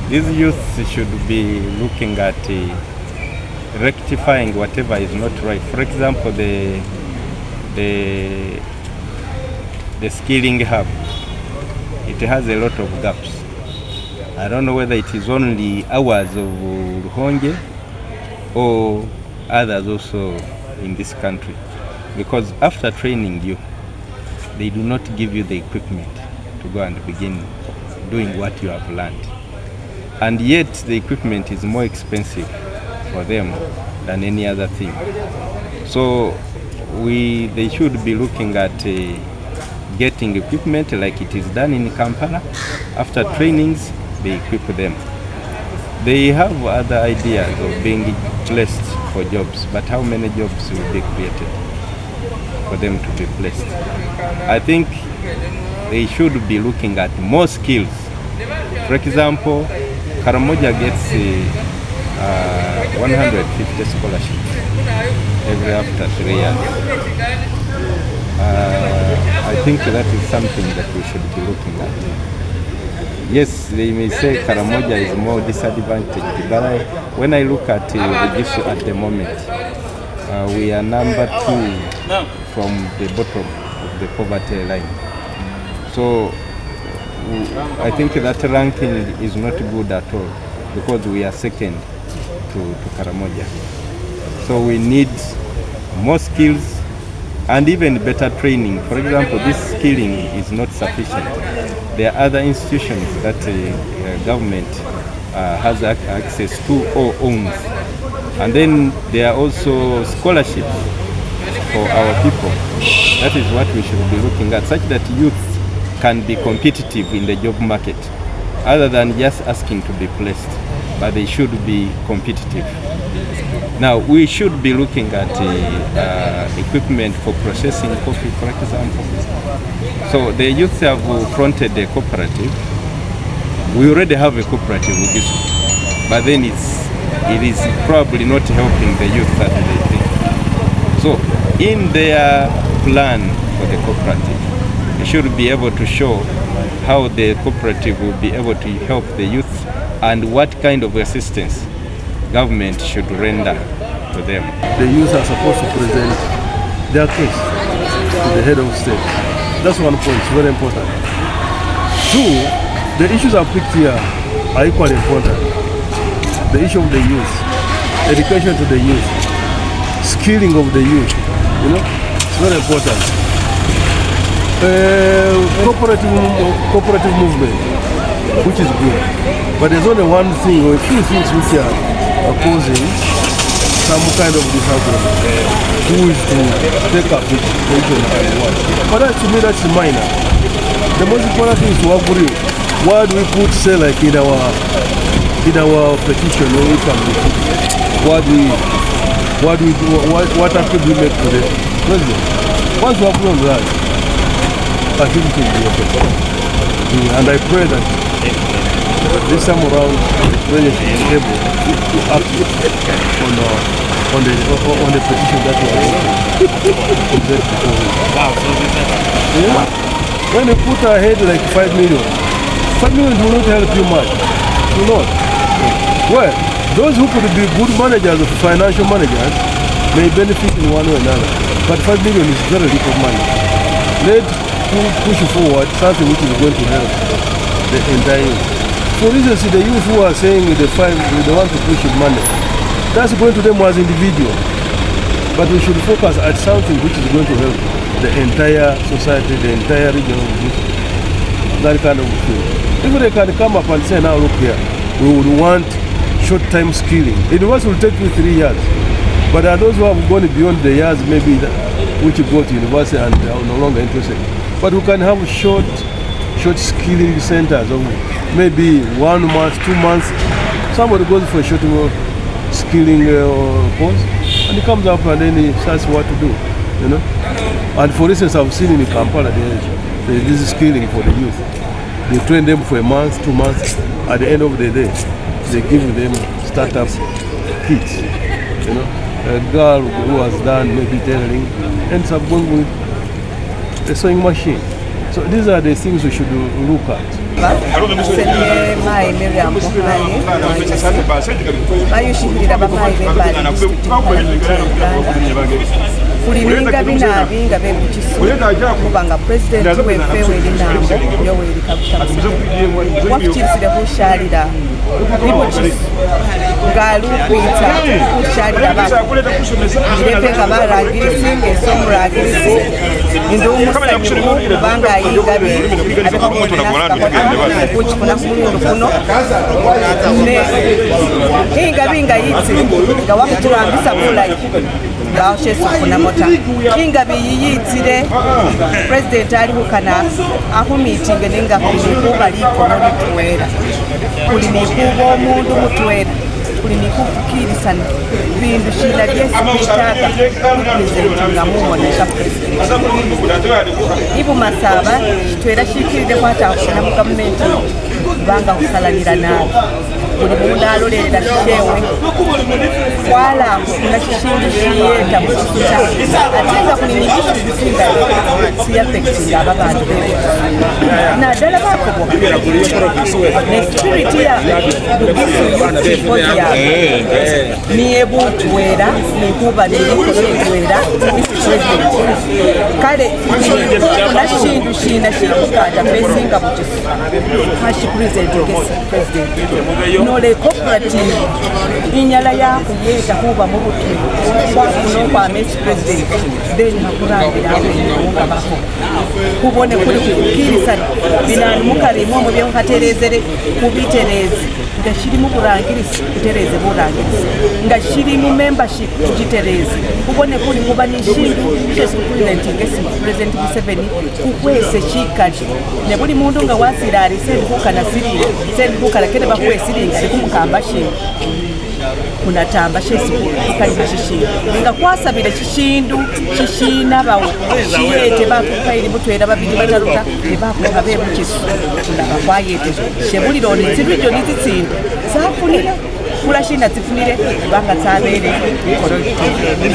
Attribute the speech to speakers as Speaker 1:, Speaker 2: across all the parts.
Speaker 1: These youths should be looking at rectifying whatever is not right. For example, the skilling hub, it has a lot of gaps. I don't know whether it is only ours of Ruhonge or others also in this country, because after training you, they do not give you the equipment to go and begin doing what you have learned. And yet the equipment is more expensive for them than any other thing. So they should be looking at getting equipment like it is done in Kampala. After trainings, they equip them. They have other ideas of being placed for jobs, but how many jobs will be created for them to be placed? I think they should be looking at more skills. For example, Karamoja gets 150 scholarships every after 3 years. I think that is something that we should be looking at. Yes, they may say Karamoja is more disadvantaged, but when I look at Bugisu at the moment, we are number 2 from the bottom of the poverty line. So I think that ranking is not good at all, because we are second to Karamoja. So we need more skills and even better training. For example, this skilling is not sufficient. There are other institutions that government has access to or owns. And then there are also scholarships for our people. That is what we should be looking at, such that youth can be competitive in the job market, other than just asking to be placed, but they should be competitive. Now, we should be looking at equipment for processing coffee, for example. So the youth have fronted a cooperative. We already have a cooperative with this, but then it is probably not helping the youth that they think. So in their plan for the cooperative, they should be able to show how the cooperative will be able to help the youth and what kind of assistance government should render to them.
Speaker 2: The youth are supposed to present their case to the head of state. That's one point, it's very important. 2, the issues are picked here are equally important. The issue of the youth, education to the youth, skilling of the youth, it's very important. Cooperative movement, which is good, but there's only one thing or a few things which are causing some kind of disagreement. Who is to take up it? But that, to me, that's minor. The most important thing is to agree. What do we put, say, like in our petition when we come to what active we make to the president? Once we agree on that, I think it will be okay. And I pray that this time around, the president is able to act on the petition that we are making. Wow, so when you put ahead like 5 million, 5 million will not help you much. It will not. Well, those who could be good managers or financial managers may benefit in one way or another. But 5 million is very little money. Let's push forward something which is going to help the entire youth. For instance, the youth who are saying they want to push money, that's going to them as individual. But we should focus at something which is going to help the entire society, the entire region of youth. That kind of thing. If they can come up and say, now look here, we would want short-time skilling. University will take you 3 years. But there are those who have gone beyond the years, maybe which go to university and are no longer interested. But we can have short skilling centers of maybe 1 month, 2 months. Somebody goes for a short skilling course and he comes up and then he starts what to do, And for instance, I've seen in Kampala, this is skilling for the youth. They train them for a month, 2 months. At the end of the day, they give them startup kits, A girl who has done maybe tailoring ends up going with a sewing machine. So these are the things we should look at.
Speaker 3: Musaba Sene Mai Miriam Buhari bayushikirira bamayi b'embali district Uganda kulininga binabinga bebukisu kubanga president weffe w'erinambo Yoweri Kaguta Museveni wakukirisire kushalira bibukisu ng'alukwita kushalira bako irete nga barangirisi ng'esomurangirisi ndumusanyifu kubanga ayingabi abekakukifuna ku mulundi kuno ingabi nga yitsi nga wakuturambisa bulayi ngaho shesi kufuna mota ingabi yiyitire president ali kukana aho meeting ninga kuba liko mutwera kuli nikuba omundu mutwera kuli nikukirisana bindu shina lyesi bitaka president nga mumonesha president ibu Masaba twera shikiride kwata kufuna mu government banga kusalanira nabi buli mundu alolelera kishewe wala kuna kishindu shiyeta mukisuta atenga kulinyikisha kusinga siyafectinga ababantu naddala bakoboka ne spirit ya Bugisu Youth Symposium niye butwera nekuba nikukolotwera kale kuna shindu shina shikukata besinga bukisu hashi president nole cooperative inyala yaku yeta kuba mu butu kwakuno kwa Messi president then hakurangira abunga bako kubone kuli kukirisana binani mukarimo mu byo katerezere kubitereze ngashiri mu burangirisi kutereze burangirisi ngashiri mu membership kugitereze kubone kuli kuba nishindu Yesu President Museveni kukwese chikali ne buli mundu nga wasirari sendukana sirire sendukana kene bakwesiringa kumukamba shindu kunatamba shesi kali bashishindu nga kwasabira kishindu kishina bawo shiyete bakukairi mutwera babiri bataruta ebakuka bebukisu ndaba kwayete shebuliro nitsibyo nitsitsinda safunira kula shina tifunire banga tabere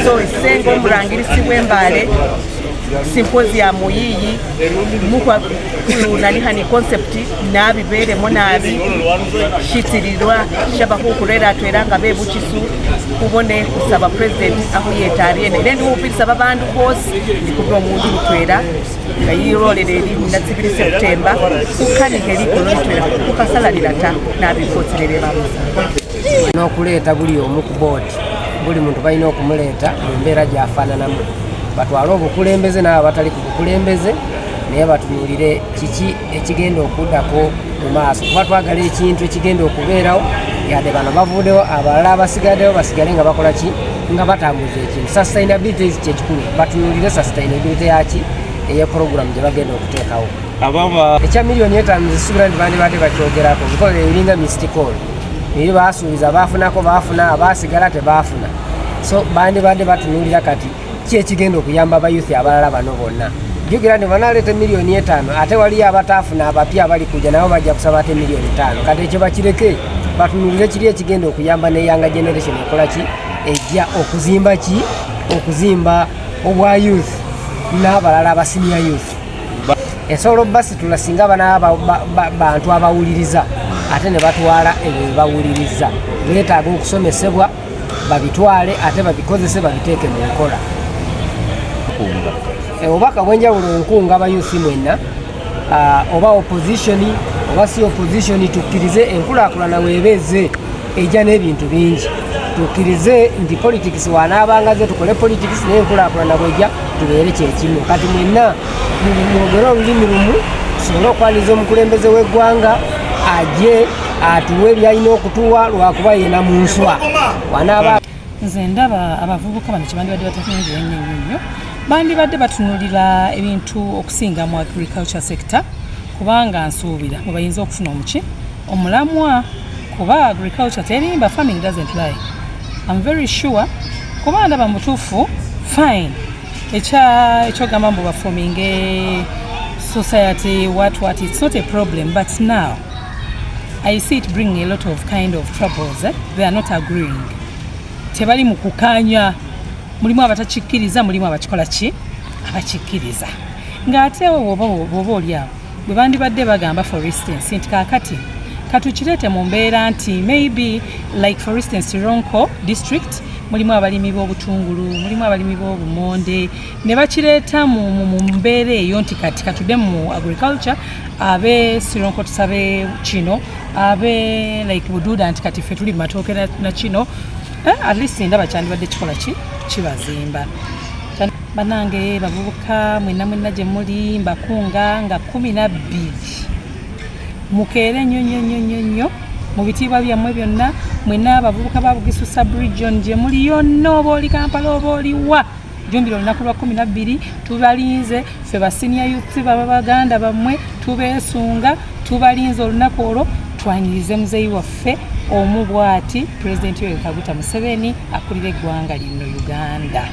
Speaker 3: so isengo murangirisi w'embale symposium yiyi mukwa nani hani concept nabibere monabi shitirirwa shaba kukurera atweranga bebukisu kubone kusaba president aho yetariye ne ndubisa babandu bose kubwo mundu mutwera ngayiroleleli na 2 September kukanike likolotwera kukasalalira ta nabikoterere bamusa nokuleta buli omu ku board buli muntu balina okumuleta mu mbeera gyafaananamu batwala obukulembeze n'abo batali ku bukulembeze naye batunuulire kiki ekigenda okuddako mu maaso kuba twagala ekintu ekigenda okubeerawo yadde bano bavuudewo abalala abasigaddewo basigale nga bakola ki nga batambuza ekintu sustainability kyekikulu batunuulire sustainability yaki ey'epuroguramu gye bagenda okuteekawo ekya miliyoni 5 zisuubira nti bandibadde bakyogerako because ebiringa mystical naye basuubiza baafunako baafuna abaasigala tebaafuna so bandibadde batunuulira kati ki ekigenda okuyamba abayuthi abalala bano bonna jjukira nti banaleeta miliyoni 5 ate waliyo abataafuna abapya abali kujja nabo bajja kusaba ate miliyoni 5 kati ekyo bakireke batunuulire kiri ekigenda okuyamba neyanga generation ekola ki ejja okuzimba ki okuzimba obwa youth n'abalala aba senior youth esobola basitula singa bana bantu abawuliriza ate ne batwala ebyo bawuliriza beetaaga okusomesebwa babitwale ate babikozese babiteeke mu nkola obubaka bw'enjawulo nkunga abayuthi mwenna oba opposition oba si opposition tukkirize enkulaakulana weebeeze ejja n'ebintu bingi tukkirize nti politics wanaabanga ze tukole politics naye enkulaakulana bwejja tubeere kyekimu kati mwenna mwogere olulimi lumu tusobole okwaniza omukulembeze w'eggwanga ajje atuwe byalina okutuwa lwakuba yena mu nswa wanaaba
Speaker 4: nze ndaba abavubuka bano kyebandibadde batafunire ennyo bandibadde batunuulira ebintu okusinga mu agriculture sector kubanga nsuubira mwe bayinza okufuna omulamwa kuba agriculture terimba farming doesn't lie. I'm very sure kuba ndaba mutuufu fine ekyogamba mbu forming a society what it's not a problem but now I see it bringing a lot of kind of troubles. They are not agreeing. Tebali mukukanya mulimu abatakikiriza mulimu abakikola ki abakikiriza ngate obo olyawo bwe bandibadde bagamba for instance nti kaakati katukirete mu mbeera nti maybe like for instance Ronco district mulimu abalimi b'obutungulu mulimu abalimi b'obumonde ne bakireeta mu mbeera eyo nti kati katudde mu agriculture abe Sironko tusabe kino abe like bududa nti kati ffe tuli mu matooke na kino at least ndaba kyandibadde kikola kibazimba banange bavubuka mwenna gye muli mbakunga nga 12 mukeere nnyo mu bitiibwa byammwe byonna mwenna abavubuka ba Bugisu sub-region gye muli yonna oba oli Kampala oba oliwa jumbira olunaku lwa 12 tubalinze ffe ba senior youth baba baganda bammwe tubeesunga tubalinze olunaku olwo twanyirize muzeeyi waffe omu bw'ati President Museveni akulira eggwanga lino Uganda.